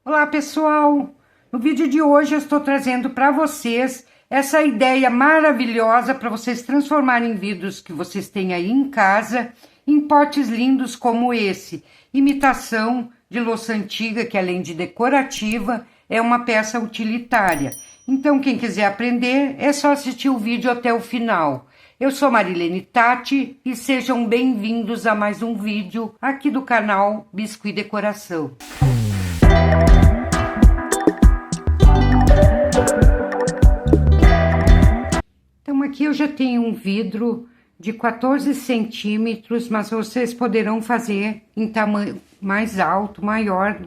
Olá pessoal, no vídeo de hoje eu estou trazendo para vocês essa ideia maravilhosa para vocês transformarem vidros que vocês têm aí em casa em potes lindos como esse, imitação de louça antiga que além de decorativa é uma peça utilitária. Então quem quiser aprender é só assistir o vídeo até o final. Eu sou Marilene Tati e sejam bem-vindos a mais um vídeo aqui do canal Biscuit Decoração. Então aqui eu já tenho um vidro de 14 centímetros, mas vocês poderão fazer em tamanho mais alto, maior,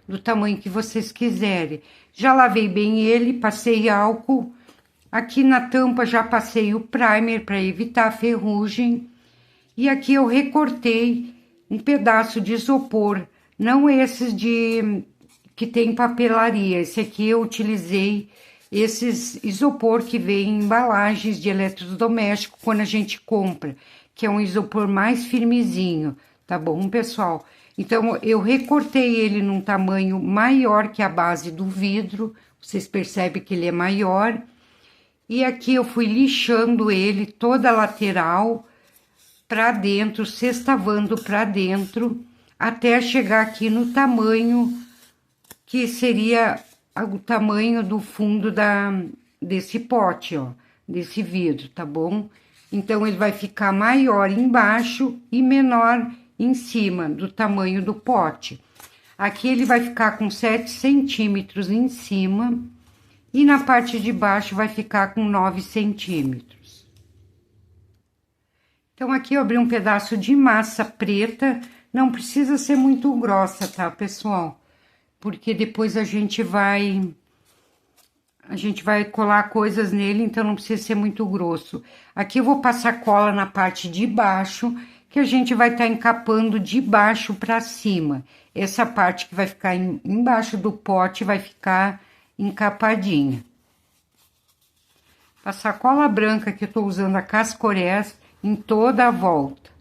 do tamanho que vocês quiserem. Já lavei bem ele, passei álcool. Aqui na tampa já passei o primer para evitar a ferrugem. E aqui eu recortei um pedaço de isopor, não esses que tem papelaria. Esse aqui eu utilizei esses isopor que vem em embalagens de eletrodoméstico quando a gente compra, que é um isopor mais firmezinho, tá bom, pessoal? Então, eu recortei ele num tamanho maior que a base do vidro, vocês percebem que ele é maior. E aqui eu fui lixando ele toda a lateral para dentro, sextavando para dentro, até chegar aqui no tamanho que seria o tamanho do fundo desse pote, ó, desse vidro, tá bom? Então, ele vai ficar maior embaixo e menor em cima do tamanho do pote. Aqui ele vai ficar com 7 centímetros em cima e na parte de baixo vai ficar com 9 centímetros. Então, aqui eu abri um pedaço de massa preta, não precisa ser muito grossa, tá, pessoal? Porque depois a gente vai colar coisas nele, então não precisa ser muito grosso. Aqui eu vou passar cola na parte de baixo, que a gente vai estar encapando de baixo para cima. Essa parte que vai ficar embaixo do pote vai ficar encapadinha. Passar cola branca, que eu tô usando a Cascorés, em toda a volta.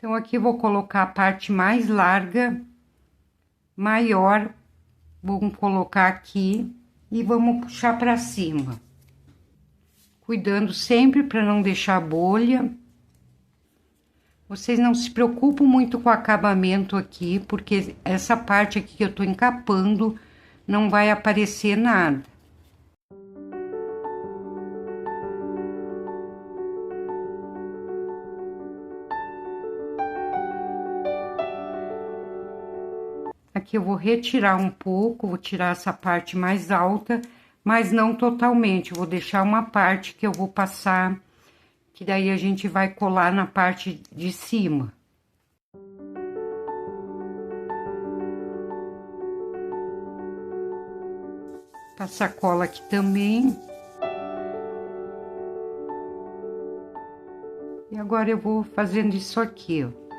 Então, aqui eu vou colocar a parte mais larga, maior, vamos colocar aqui e vamos puxar para cima. Cuidando sempre para não deixar bolha. Vocês não se preocupem muito com o acabamento aqui, porque essa parte aqui que eu tô encapando não vai aparecer nada. Aqui eu vou retirar um pouco, vou tirar essa parte mais alta, mas não totalmente. Eu vou deixar uma parte que eu vou passar, que daí a gente vai colar na parte de cima. Passar cola aqui também. E agora eu vou fazendo isso aqui, ó.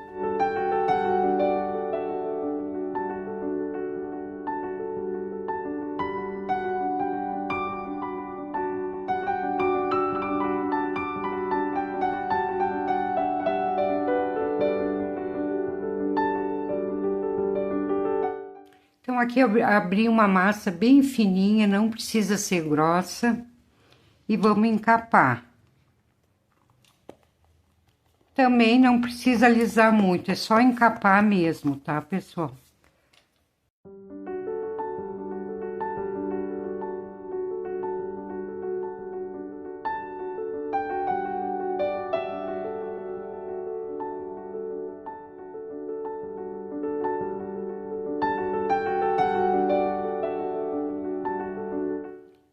Então, aqui eu abri uma massa bem fininha, não precisa ser grossa. E vamos encapar. Também não precisa alisar muito, é só encapar mesmo, tá, pessoal?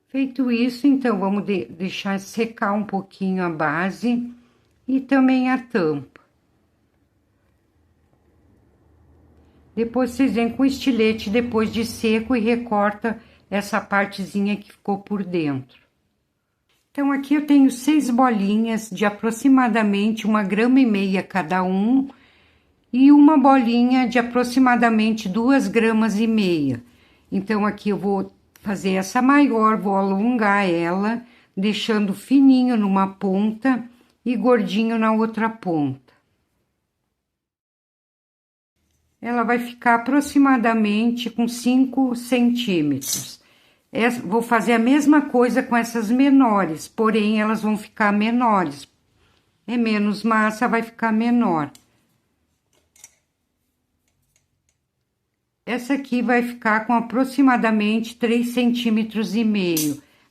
Feito isso, então, vamos deixar secar um pouquinho a base e também a tampa. Depois, vocês vêm com o estilete depois de seco e recorta essa partezinha que ficou por dentro. Então, aqui eu tenho 6 bolinhas de aproximadamente 1,5 gramas cada um e uma bolinha de aproximadamente 2,5 gramas. Então, aqui eu vou fazer essa maior, vou alongar ela, deixando fininho numa ponta e gordinho na outra ponta. ela vai ficar aproximadamente com 5 centímetros. Vou fazer a mesma coisa com essas menores, porém elas vão ficar menores. É menos massa, vai ficar menor. Essa aqui vai ficar com aproximadamente 3,5 centímetros.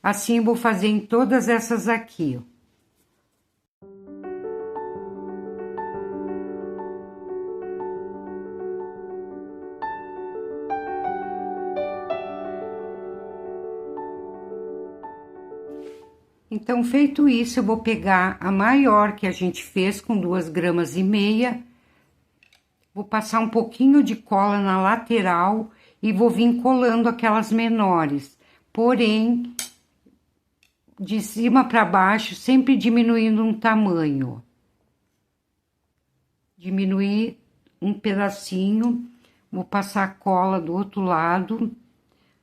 Assim, vou fazer em todas essas aqui, ó. Então, feito isso, eu vou pegar a maior que a gente fez com 2,5 gramas. Vou passar um pouquinho de cola na lateral e vou vir colando aquelas menores. Porém, de cima para baixo, sempre diminuindo um tamanho. Diminuir um pedacinho, vou passar a cola do outro lado.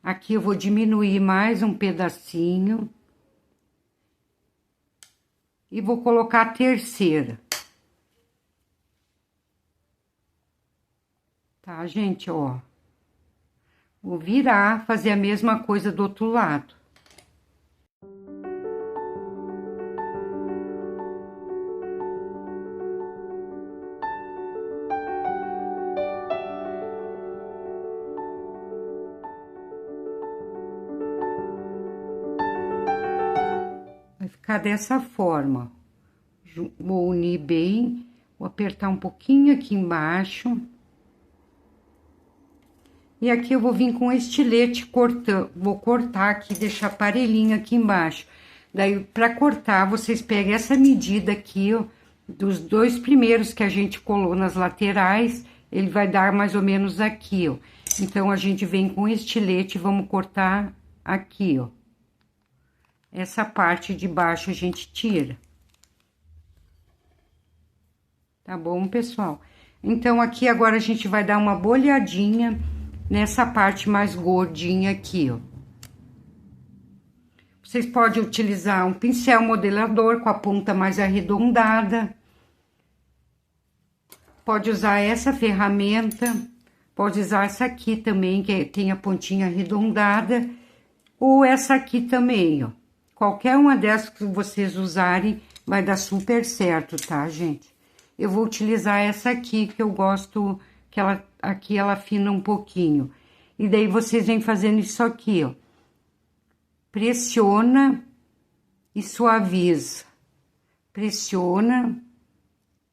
Aqui eu vou diminuir mais um pedacinho. E vou colocar a terceira. Tá, gente, ó. Vou virar, fazer a mesma coisa do outro lado. Vai ficar dessa forma. Vou unir bem, vou apertar um pouquinho aqui embaixo. E aqui eu vou vir com estilete cortando, vou cortar aqui, deixar parelhinho aqui embaixo. Daí, para cortar, vocês pegam essa medida aqui, ó, dos 2 primeiros que a gente colou nas laterais, ele vai dar mais ou menos aqui, ó. Então, a gente vem com estilete e vamos cortar aqui, ó. Essa parte de baixo a gente tira. Tá bom, pessoal? Então, aqui agora a gente vai dar uma bolhadinha nessa parte mais gordinha aqui, ó. Vocês podem utilizar um pincel modelador com a ponta mais arredondada. Pode usar essa ferramenta. Pode usar essa aqui também, que tem a pontinha arredondada. Ou essa aqui também, ó. Qualquer uma dessas que vocês usarem, vai dar super certo, tá, gente? Eu vou utilizar essa aqui, que eu gosto, que aqui ela afina um pouquinho. E daí, vocês vêm fazendo isso aqui, ó. Pressiona e suaviza. Pressiona,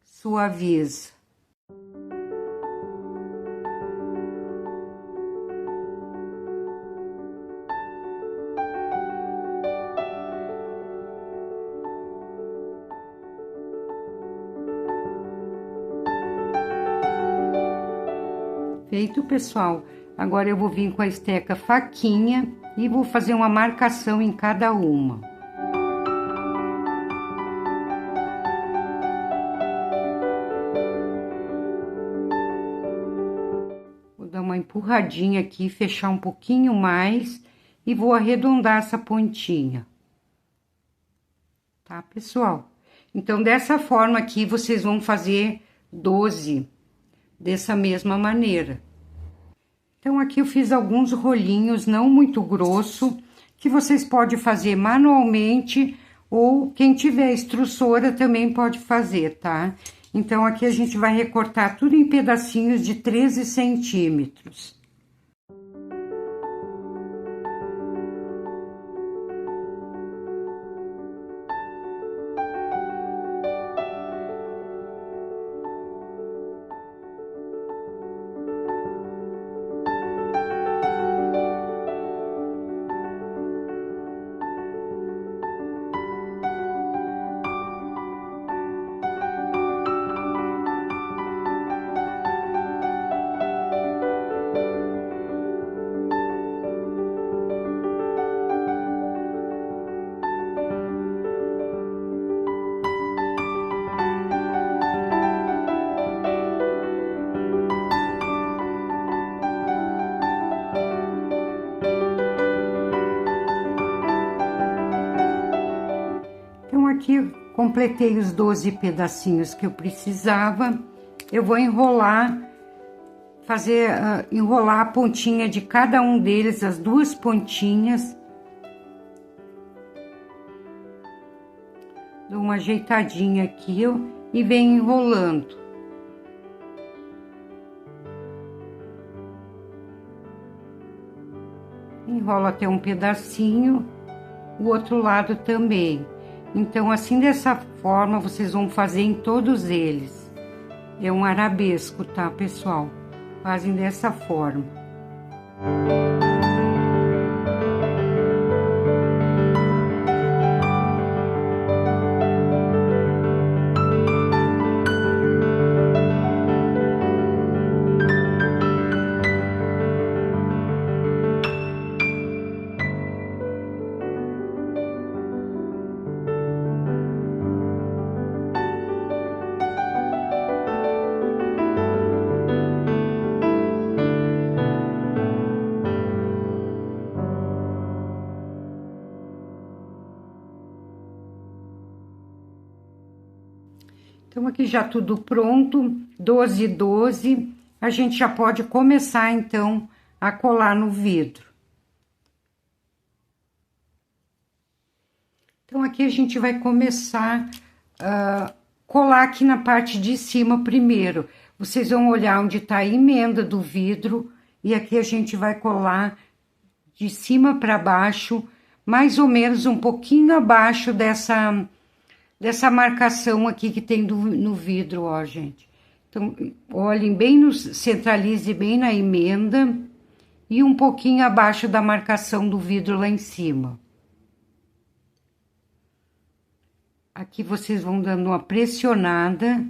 suaviza. Feito, pessoal. Agora eu vou vir com a esteca faquinha e vou fazer uma marcação em cada uma. Vou dar uma empurradinha aqui, fechar um pouquinho mais e vou arredondar essa pontinha. Tá, pessoal? Então, dessa forma aqui, vocês vão fazer 12 dessa mesma maneira. Então, aqui eu fiz alguns rolinhos, não muito grosso, que vocês podem fazer manualmente, ou quem tiver extrusora também pode fazer, tá? Então, aqui a gente vai recortar tudo em pedacinhos de 13 centímetros. Aqui eu completei os 12 pedacinhos que eu precisava. Eu vou enrolar fazer, enrolar a pontinha de cada um deles, as duas pontinhas. Dou uma ajeitadinha aqui, ó, e venho enrolando. Enrolo até um pedacinho, o outro lado também. Então, assim, dessa forma, vocês vão fazer em todos eles. É um arabesco, tá, pessoal? Fazem dessa forma. Então, aqui já tudo pronto, 12 e 12, a gente já pode começar, então, a colar no vidro. Então, aqui a gente vai começar a colar aqui na parte de cima primeiro. Vocês vão olhar onde tá a emenda do vidro, e aqui a gente vai colar de cima para baixo, mais ou menos um pouquinho abaixo dessa marcação aqui que tem no vidro, ó, gente. Então, olhem bem, centralize bem na emenda e um pouquinho abaixo da marcação do vidro lá em cima. Aqui vocês vão dando uma pressionada.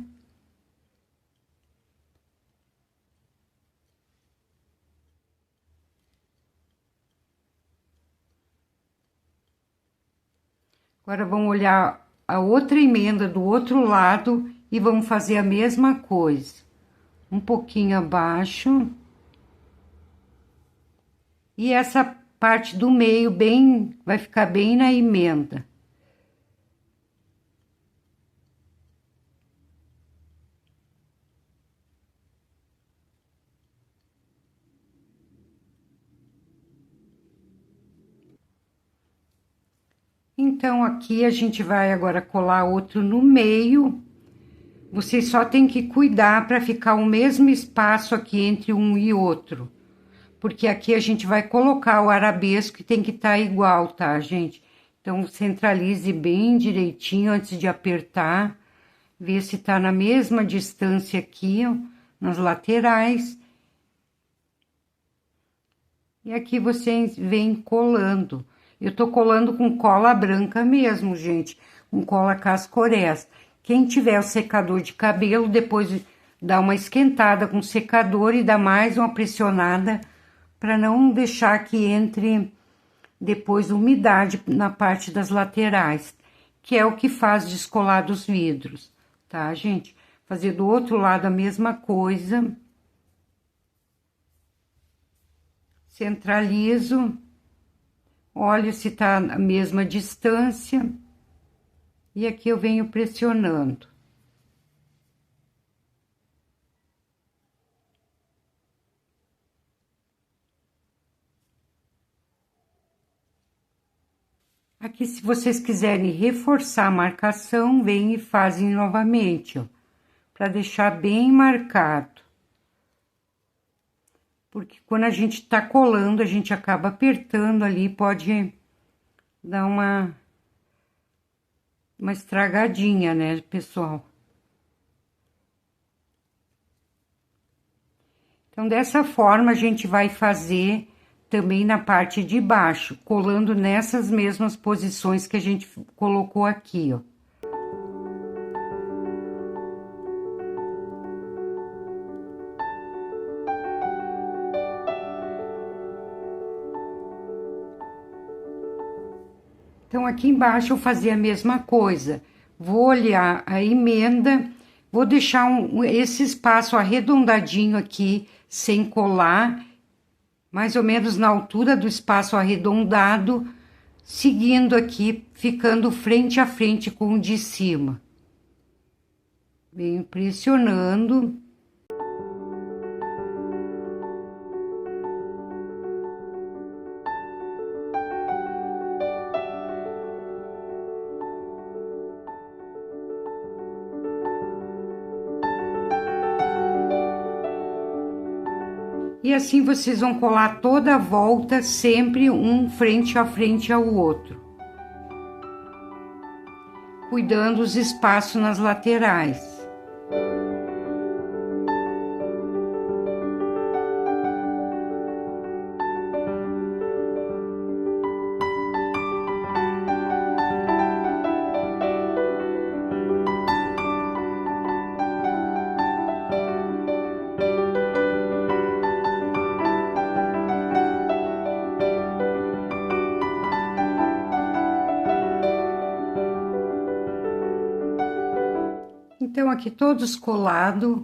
Agora, vamos olhar a outra emenda do outro lado e vamos fazer a mesma coisa. Um pouquinho abaixo. E essa parte do meio vai ficar bem na emenda. Então, aqui a gente vai agora colar outro no meio. Vocês só tem que cuidar para ficar o mesmo espaço aqui entre um e outro. Porque aqui a gente vai colocar o arabesco e tem que estar igual, tá, gente? Então, centralize bem direitinho antes de apertar. Vê se tá na mesma distância aqui, ó, nas laterais. E aqui vocês vêm colando. Eu tô colando com cola branca mesmo, gente, com cola Cascorés. Quem tiver o secador de cabelo, depois dá uma esquentada com o secador e dá mais uma pressionada para não deixar que entre depois umidade na parte das laterais, que é o que faz descolar dos vidros, tá, gente? Fazer do outro lado a mesma coisa. Centralizo. Olha se tá a mesma distância. E aqui eu venho pressionando. Aqui, se vocês quiserem reforçar a marcação, vem e fazem novamente, ó, para deixar bem marcado. Porque quando a gente tá colando, a gente acaba apertando ali, pode dar uma estragadinha, né, pessoal? Então, dessa forma, a gente vai fazer também na parte de baixo, colando nessas mesmas posições que a gente colocou aqui, ó. Então, aqui embaixo eu fazia a mesma coisa. Vou olhar a emenda, vou deixar esse espaço arredondadinho aqui, sem colar, mais ou menos na altura do espaço arredondado, seguindo aqui, ficando frente a frente com o de cima. Venho pressionando. E assim vocês vão colar toda a volta, sempre um frente a frente ao outro, cuidando os espaços nas laterais. Então, aqui todos colados,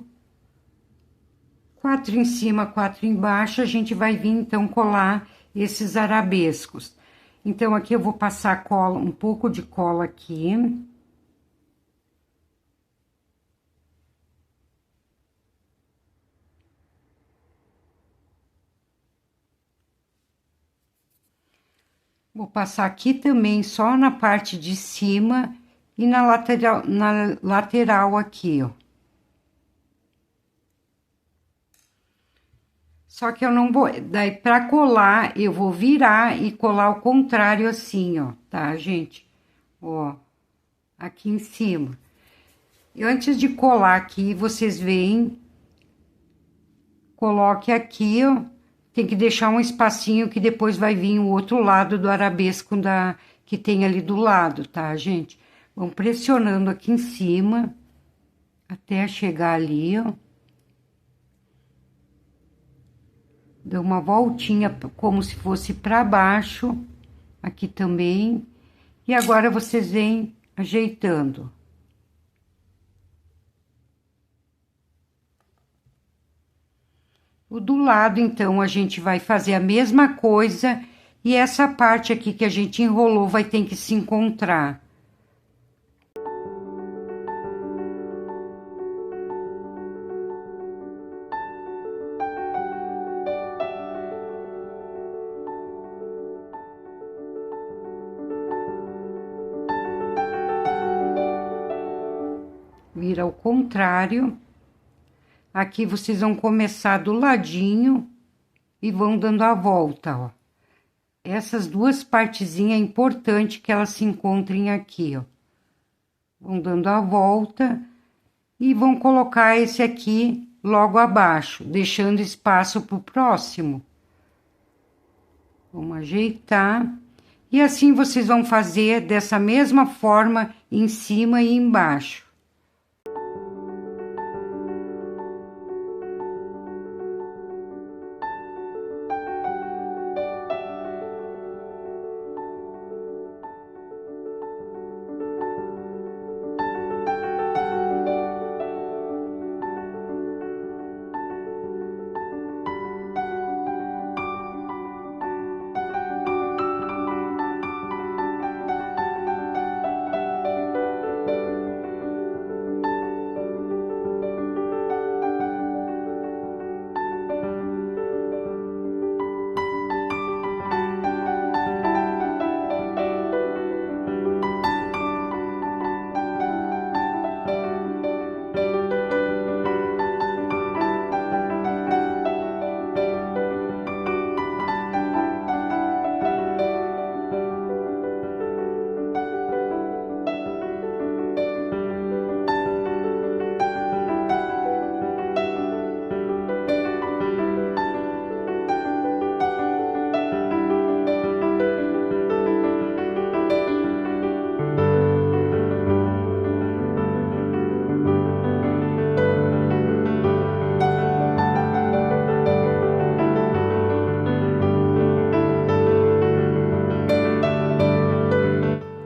4 em cima, 4 embaixo, a gente vai vir, então, colar esses arabescos. Então, aqui eu vou passar cola, um pouco de cola aqui. Vou passar aqui também, só na parte de cima e na lateral aqui, ó. Só que eu não vou, daí pra colar, eu vou virar e colar ao contrário assim, ó, tá, gente? Ó, aqui em cima. E antes de colar aqui, vocês veem, coloque aqui, ó, tem que deixar um espacinho que depois vai vir o outro lado do arabesco que tem ali do lado, tá, gente? Vamos pressionando aqui em cima, até chegar ali, ó. Dá uma voltinha como se fosse para baixo, aqui também. E agora vocês vêm ajeitando. O do lado, então, a gente vai fazer a mesma coisa. E essa parte aqui que a gente enrolou vai ter que se encontrar. Vira ao contrário. Aqui vocês vão começar do ladinho e vão dando a volta, ó. Essas duas partezinhas é importante que elas se encontrem aqui, ó. Vão dando a volta e vão colocar esse aqui logo abaixo, deixando espaço pro próximo. Vamos ajeitar. E assim vocês vão fazer dessa mesma forma em cima e embaixo.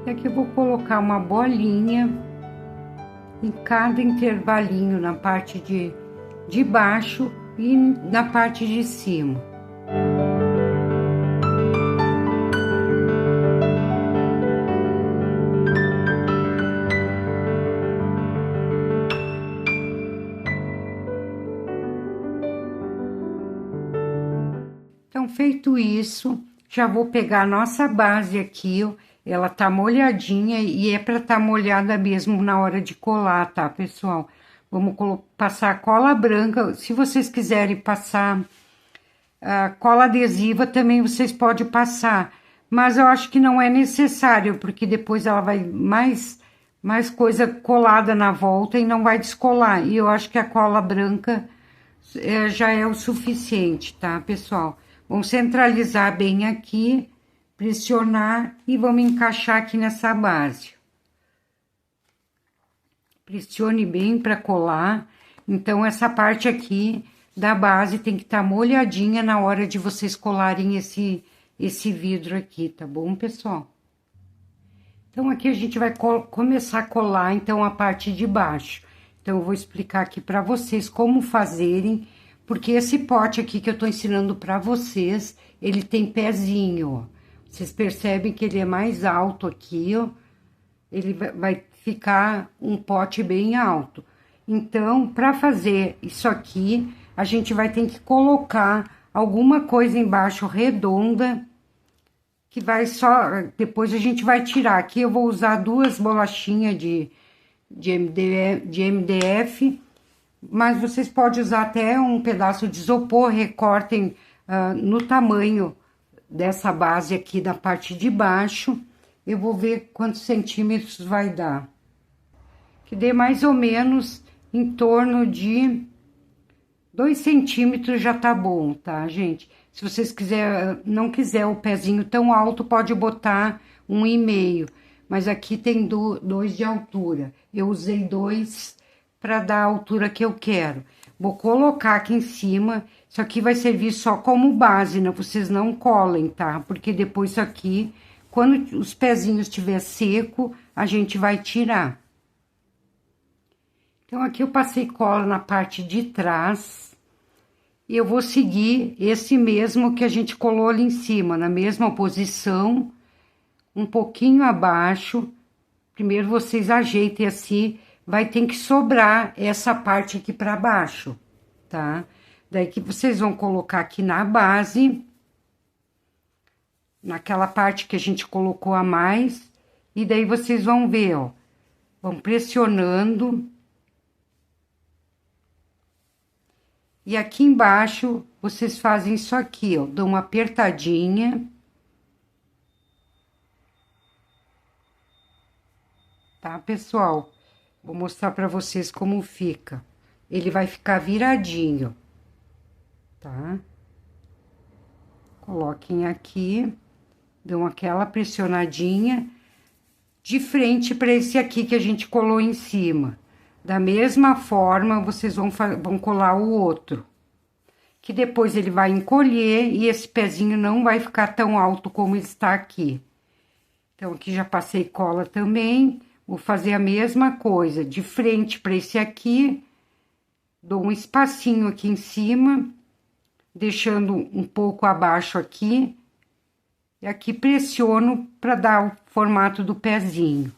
Aqui eu vou colocar uma bolinha em cada intervalinho, na parte de baixo e na parte de cima. Então, feito isso, já vou pegar a nossa base aqui, ó. Ela tá molhadinha e é pra tá molhada mesmo na hora de colar, tá, pessoal? Vamos passar cola branca. Se vocês quiserem passar A cola adesiva também vocês podem passar, mas eu acho que não é necessário, porque depois ela vai mais coisa colada na volta e não vai descolar. E eu acho que a cola branca já é o suficiente, tá, pessoal? Vamos centralizar bem aqui, pressionar e vamos encaixar aqui nessa base. Pressione bem para colar. Então, essa parte aqui da base tem que estar molhadinha na hora de vocês colarem esse vidro aqui, tá bom, pessoal? Então, aqui a gente vai começar a colar, então, a parte de baixo. Então, eu vou explicar aqui para vocês como fazerem, porque esse pote aqui que eu tô ensinando para vocês, ele tem pezinho, ó. Vocês percebem que ele é mais alto aqui, ó. Ele vai ficar um pote bem alto. Então, para fazer isso aqui, a gente vai ter que colocar alguma coisa embaixo redonda, que vai só... Depois a gente vai tirar. Aqui eu vou usar 2 bolachinhas de MDF, mas vocês podem usar até um pedaço de isopor, recortem no tamanho dessa base aqui da parte de baixo. Eu vou ver quantos centímetros vai dar. Que dê mais ou menos em torno de 2 centímetros já tá bom, tá, gente? Se vocês não quiser o pezinho tão alto, pode botar 1,5. Mas aqui tem 2 de altura. Eu usei 2 para dar a altura que eu quero. Vou colocar aqui em cima. Isso aqui vai servir só como base, né? Vocês não colem, tá? Porque depois isso aqui, quando os pezinhos estiver seco, a gente vai tirar. Então, aqui eu passei cola na parte de trás. E eu vou seguir esse mesmo que a gente colou ali em cima, na mesma posição, um pouquinho abaixo. Primeiro vocês ajeitem assim, vai ter que sobrar essa parte aqui para baixo, tá? Daí que vocês vão colocar aqui na base, naquela parte que a gente colocou a mais, e daí vocês vão ver, ó, vão pressionando. E aqui embaixo, vocês fazem isso aqui, ó, dão uma apertadinha. Tá, pessoal? Vou mostrar pra vocês como fica. Ele vai ficar viradinho, tá? Coloquem aqui, dão aquela pressionadinha de frente para esse aqui que a gente colou em cima. Da mesma forma, vocês vão colar o outro. Que depois ele vai encolher e esse pezinho não vai ficar tão alto como ele está aqui. Então, aqui já passei cola também. Vou fazer a mesma coisa. De frente para esse aqui, dou um espacinho aqui em cima, deixando um pouco abaixo aqui. E aqui pressiono para dar o formato do pezinho.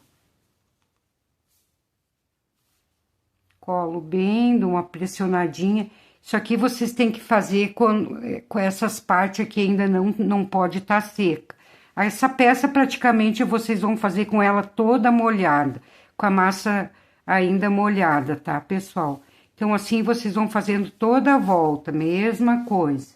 Colo bem, dou uma pressionadinha. Isso aqui vocês têm que fazer com essas partes aqui ainda não pode estar seca. Essa peça praticamente vocês vão fazer com ela toda molhada, com a massa ainda molhada, tá, pessoal? Então, assim vocês vão fazendo toda a volta, mesma coisa.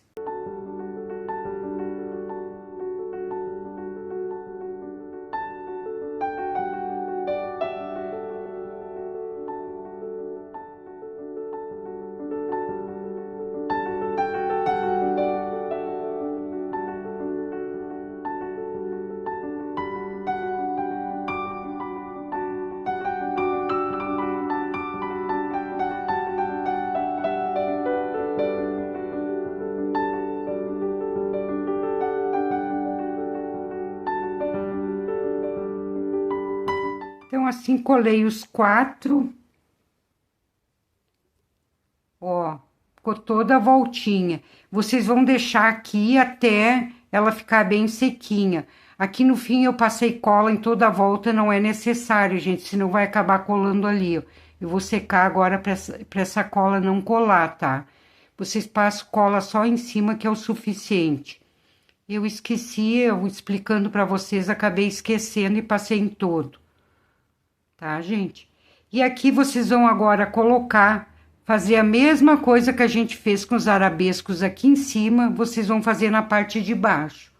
Então, assim, colei os 4. Ó, ficou toda a voltinha. Vocês vão deixar aqui até ela ficar bem sequinha. Aqui no fim eu passei cola em toda a volta, não é necessário, gente, senão vai acabar colando ali, ó. Eu vou secar agora pra essa cola não colar, tá? Vocês passam cola só em cima, que é o suficiente. Eu esqueci, eu explicando pra vocês, acabei esquecendo e passei em todo. Tá, gente? E aqui vocês vão agora colocar, fazer a mesma coisa que a gente fez com os arabescos aqui em cima, vocês vão fazer na parte de baixo.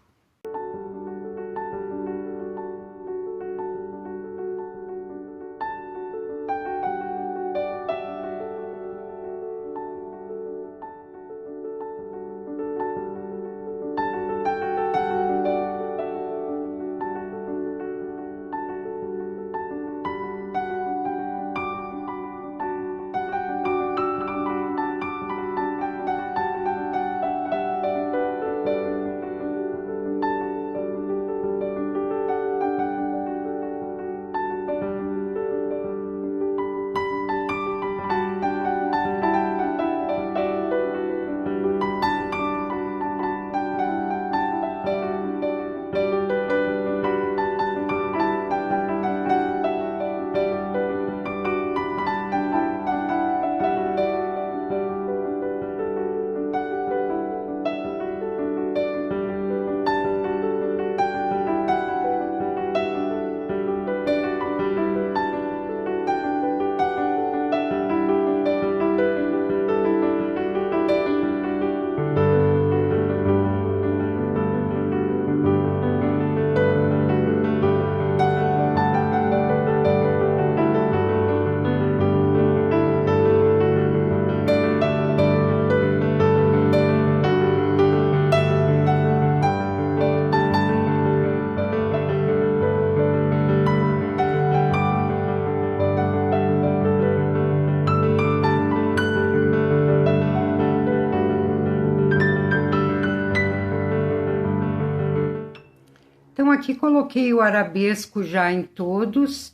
Então, aqui coloquei o arabesco já em todos.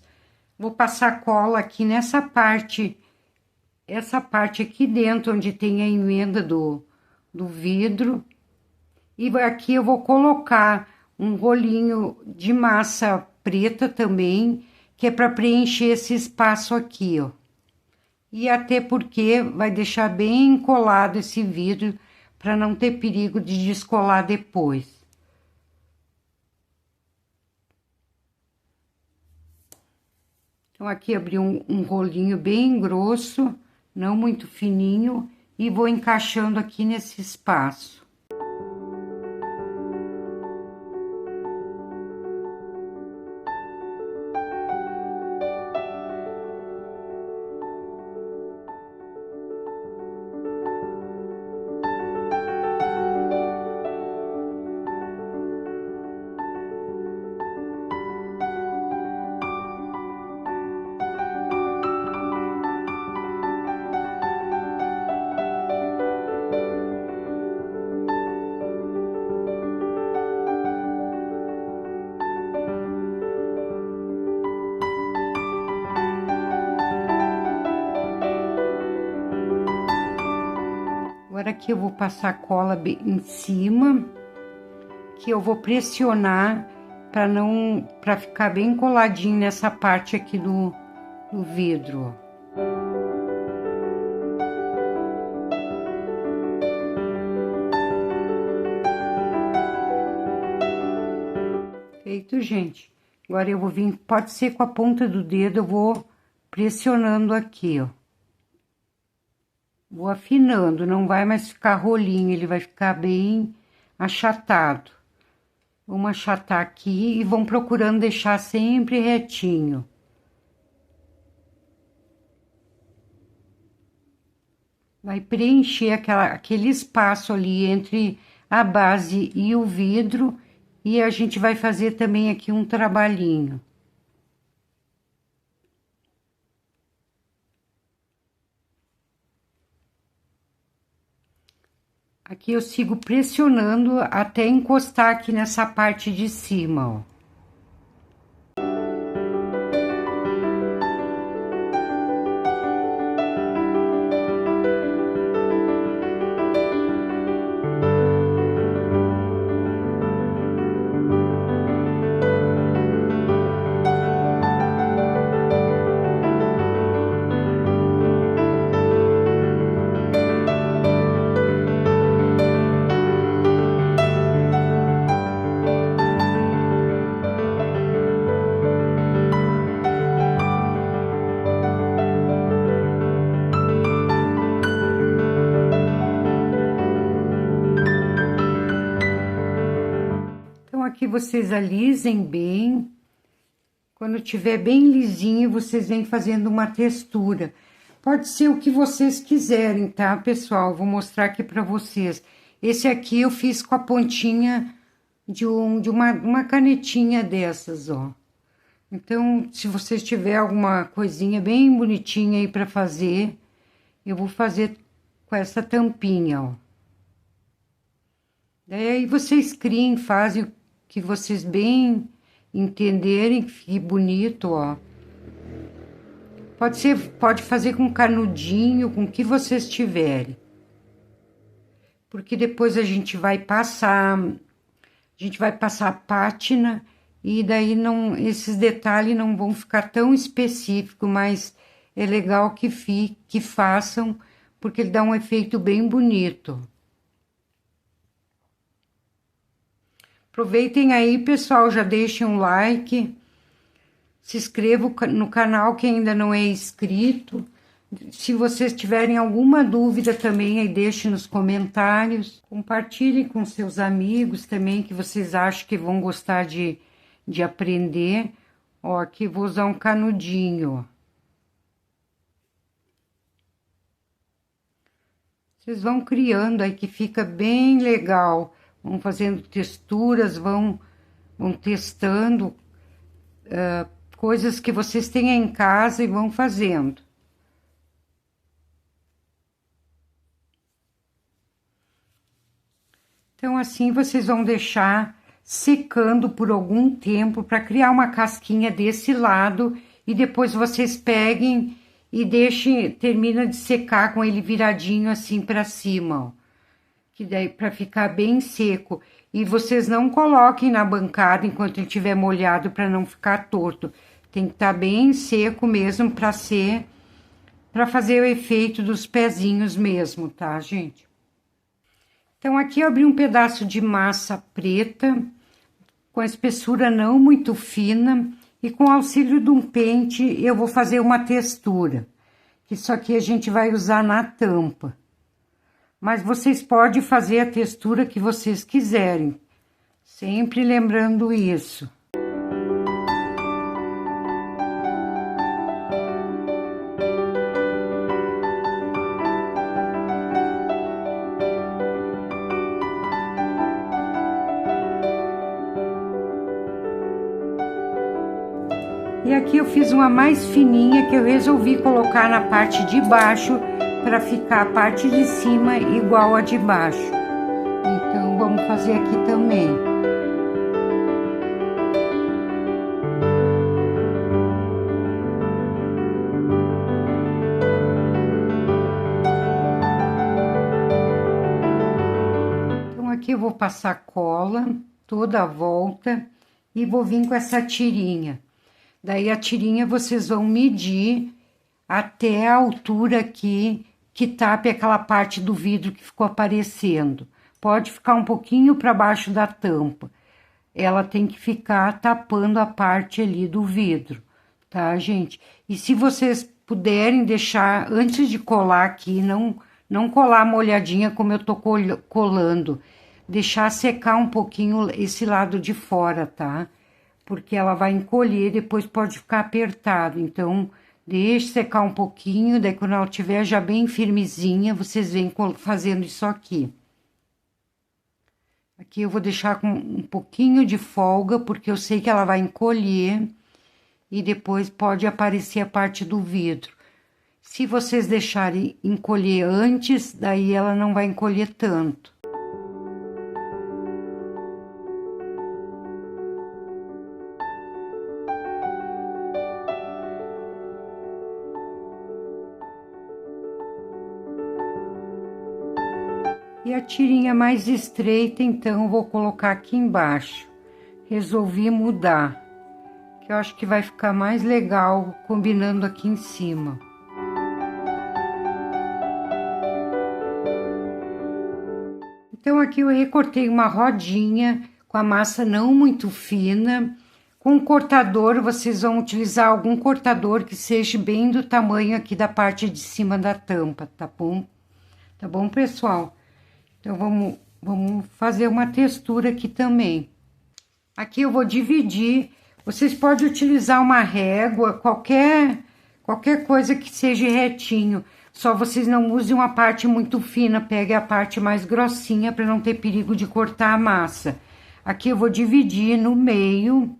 Vou passar cola aqui nessa parte, essa parte aqui dentro, onde tem a emenda do vidro. E aqui eu vou colocar um rolinho de massa preta também, que é para preencher esse espaço aqui, ó. E até porque vai deixar bem colado esse vidro, para não ter perigo de descolar depois. Então, aqui abri um rolinho bem grosso, não muito fininho, e vou encaixando aqui nesse espaço. Agora aqui eu vou passar cola bem em cima, que eu vou pressionar para ficar bem coladinho nessa parte aqui do vidro, ó. Feito, gente. Agora eu vou vir, pode ser com a ponta do dedo, eu vou pressionando aqui, ó. Vou afinando, não vai mais ficar rolinho, ele vai ficar bem achatado. Vamos achatar aqui e vamos procurando deixar sempre retinho. Vai preencher aquele espaço ali entre a base e o vidro, e a gente vai fazer também aqui um trabalhinho. Aqui eu sigo pressionando até encostar aqui nessa parte de cima, ó. que vocês alisem bem. Quando tiver bem lisinho, vocês vêm fazendo uma textura. Pode ser o que vocês quiserem, tá, pessoal? Vou mostrar aqui pra vocês. Esse aqui eu fiz com a pontinha de uma canetinha dessas, ó. Então, se vocês tiverem alguma coisinha bem bonitinha aí pra fazer, eu vou fazer com essa tampinha, ó. Daí aí vocês criem, fazem o que vocês bem entenderem, que fique bonito, ó. Pode fazer com canudinho, com o que vocês tiverem. Porque depois a gente vai passar a pátina e daí não, esses detalhes não vão ficar tão específicos, mas é legal que façam, porque ele dá um efeito bem bonito. Aproveitem aí, pessoal, já deixem um like, se inscrevam no canal quem ainda não é inscrito. Se vocês tiverem alguma dúvida também, aí deixem nos comentários. Compartilhem com seus amigos também, que vocês acham que vão gostar de aprender. Ó, aqui vou usar um canudinho, ó. Vocês vão criando aí que fica bem legal. Vão fazendo texturas, vão testando coisas que vocês têm em casa e vão fazendo. Então, assim, vocês vão deixar secando por algum tempo para criar uma casquinha desse lado e depois vocês peguem e termina de secar com ele viradinho assim para cima, ó. Que daí para ficar bem seco. E vocês não coloquem na bancada enquanto ele estiver molhado para não ficar torto. Tem que estar bem seco mesmo para fazer o efeito dos pezinhos mesmo, tá, gente? Então, aqui eu abri um pedaço de massa preta, com a espessura não muito fina, e com o auxílio de um pente eu vou fazer uma textura. Isso aqui a gente vai usar na tampa. Mas vocês podem fazer a textura que vocês quiserem, sempre lembrando isso. E aqui eu fiz uma mais fininha que eu resolvi colocar na parte de baixo para ficar a parte de cima igual a de baixo. Então vamos fazer aqui também. Então aqui eu vou passar cola toda a volta e vou vir com essa tirinha. Daí a tirinha vocês vão medir até a altura aqui que tape aquela parte do vidro que ficou aparecendo. Pode ficar um pouquinho para baixo da tampa. Ela tem que ficar tapando a parte ali do vidro, tá, gente? E se vocês puderem deixar, antes de colar aqui, não colar molhadinha como eu tô colando, deixar secar um pouquinho esse lado de fora, tá? Porque ela vai encolher, depois pode ficar apertado, então deixe secar um pouquinho, daí quando ela estiver já bem firmezinha, vocês vêm fazendo isso aqui. Aqui eu vou deixar com um pouquinho de folga, porque eu sei que ela vai encolher e depois pode aparecer a parte do vidro. Se vocês deixarem encolher antes, daí ela não vai encolher tanto. E a tirinha mais estreita, então, eu vou colocar aqui embaixo. Resolvi mudar, que eu acho que vai ficar mais legal combinando aqui em cima. Então, aqui eu recortei uma rodinha com a massa não muito fina. Com o cortador, vocês vão utilizar algum cortador que seja bem do tamanho aqui da parte de cima da tampa, tá bom? Tá bom, pessoal? Então, vamos fazer uma textura aqui também. Aqui eu vou dividir. Vocês podem utilizar uma régua, qualquer coisa que seja retinho. Só vocês não usem uma parte muito fina, pegue a parte mais grossinha para não ter perigo de cortar a massa. Aqui eu vou dividir no meio.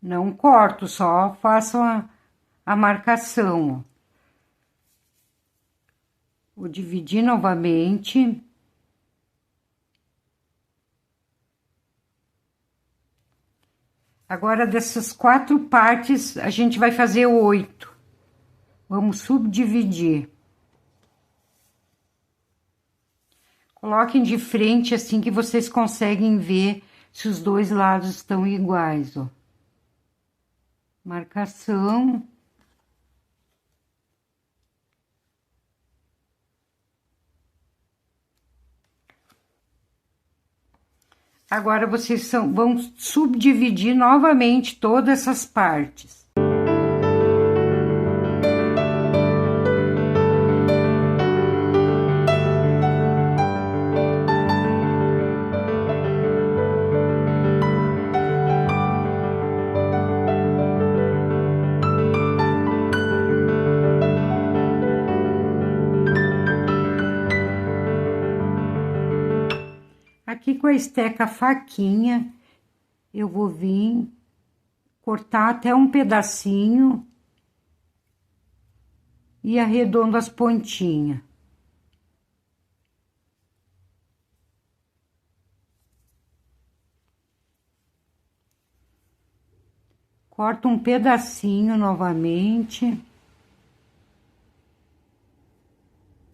Não corto, só faço a marcação. Vou dividir novamente. Agora, dessas 4 partes, a gente vai fazer 8. Vamos subdividir. Coloquem de frente, assim que vocês conseguem ver se os dois lados estão iguais, ó. Marcação. Agora, vocês vão subdividir novamente todas essas partes. Aqui com a esteca faquinha, eu vou vir cortar até um pedacinho e arredondo as pontinhas. Corto um pedacinho novamente,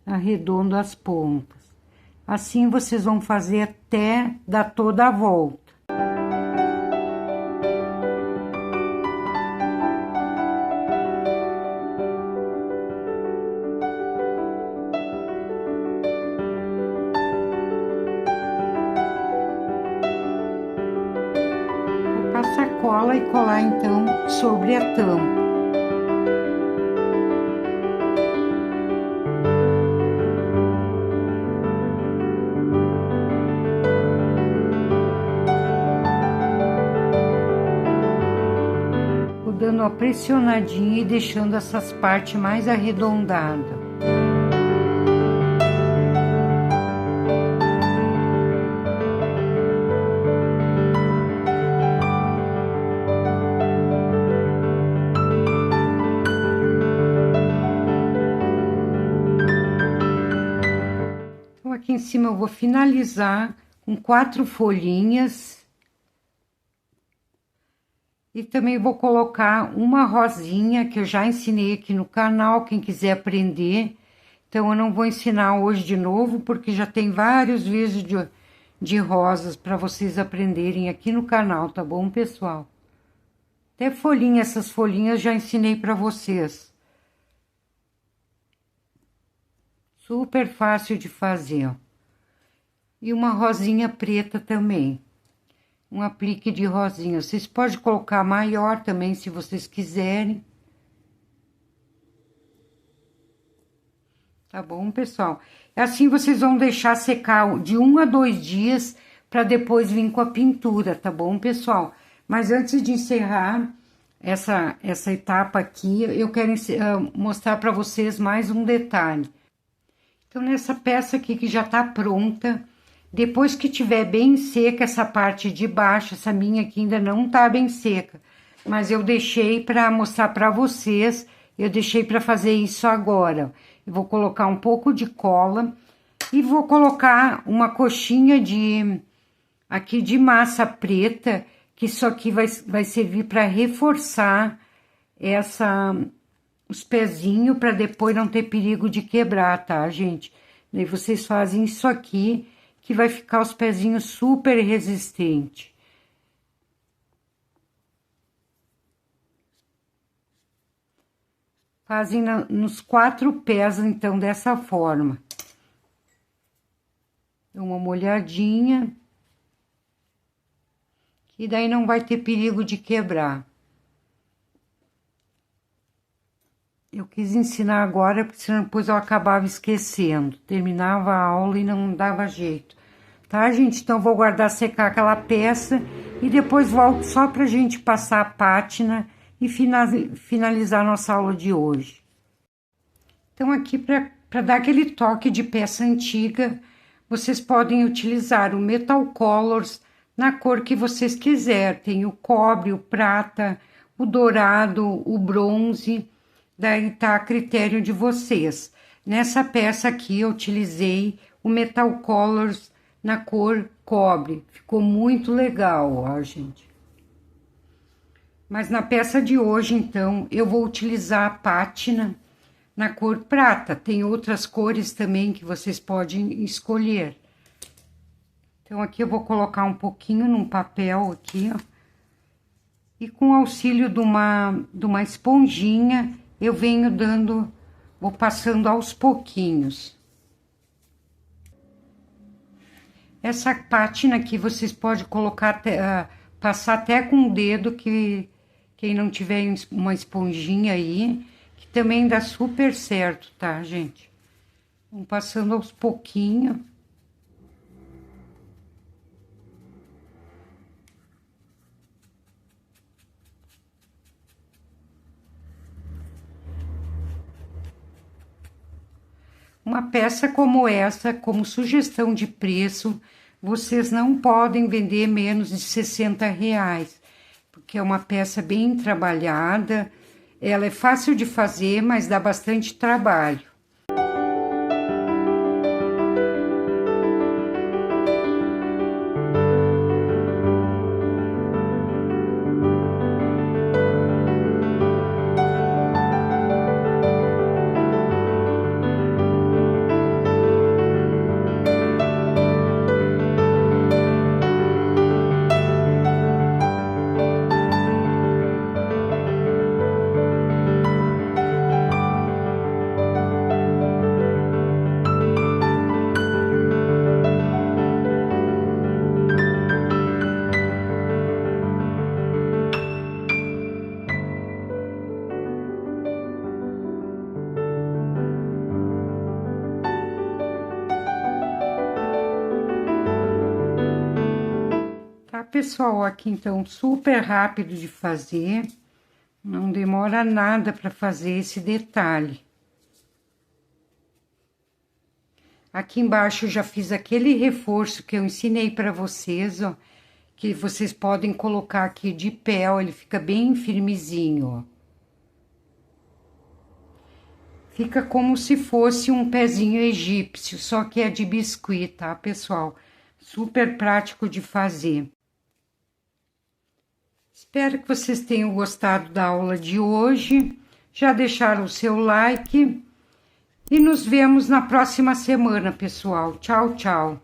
arredondo as pontas. Assim, vocês vão fazer até dar toda a volta. Vou passar cola e colar, então, sobre a tampa. Dando uma pressionadinha e deixando essas partes mais arredondadas. Então, aqui em cima eu vou finalizar com 4 folhinhas. E também vou colocar uma rosinha, que eu já ensinei aqui no canal, quem quiser aprender. Então, eu não vou ensinar hoje de novo, porque já tem vários vídeos de rosas para vocês aprenderem aqui no canal, tá bom, pessoal? Até folhinha, essas folhinhas já ensinei para vocês. Super fácil de fazer, ó. E uma rosinha preta também. Um aplique de rosinha. Vocês podem colocar maior também, se vocês quiserem. Tá bom, pessoal? Assim, vocês vão deixar secar de 1 a 2 dias, para depois vir com a pintura, tá bom, pessoal? Mas antes de encerrar essa etapa aqui, eu quero mostrar para vocês mais um detalhe. Então, nessa peça aqui que já tá pronta... Depois que tiver bem seca essa parte de baixo, essa minha aqui ainda não tá bem seca, mas eu deixei para mostrar para vocês, eu deixei para fazer isso agora. Eu vou colocar um pouco de cola e vou colocar uma coxinha aqui de massa preta, que isso aqui vai servir para reforçar os pezinhos, para depois não ter perigo de quebrar, tá, gente? Daí vocês fazem isso aqui, que vai ficar os pezinhos super resistentes. Fazem nos 4 pés, então, dessa forma. Uma molhadinha. E daí não vai ter perigo de quebrar. Eu quis ensinar agora, porque senão depois eu acabava esquecendo. Terminava a aula e não dava jeito. Tá, gente? Então, vou guardar secar aquela peça e depois volto só pra gente passar a pátina e finalizar nossa aula de hoje. Então, aqui para dar aquele toque de peça antiga, vocês podem utilizar o Metal Colors na cor que vocês quiserem. Tem o cobre, o prata, o dourado, o bronze, daí tá a critério de vocês. Nessa peça aqui eu utilizei o Metal Colors na cor cobre. Ficou muito legal, ó, gente. Mas na peça de hoje, então, eu vou utilizar a pátina na cor prata. Tem outras cores também que vocês podem escolher. Então, aqui eu vou colocar um pouquinho num papel aqui, ó. E com o auxílio de uma esponjinha, eu venho vou passando aos pouquinhos. Essa pátina aqui vocês podem colocar, passar até com o dedo, que quem não tiver uma esponjinha aí, que também dá super certo, tá, gente? Vamos passando aos pouquinhos. Uma peça como essa, como sugestão de preço, vocês não podem vender menos de R$60, porque é uma peça bem trabalhada, ela é fácil de fazer, mas dá bastante trabalho. Tá, pessoal? Aqui, então, super rápido de fazer. Não demora nada para fazer esse detalhe. Aqui embaixo eu já fiz aquele reforço que eu ensinei para vocês, ó. Que vocês podem colocar aqui de pé, ó. Ele fica bem firmezinho, ó. Fica como se fosse um pezinho egípcio, só que é de biscuit, tá, pessoal? Super prático de fazer. Espero que vocês tenham gostado da aula de hoje. Já deixaram o seu like. E nos vemos na próxima semana, pessoal. Tchau, tchau.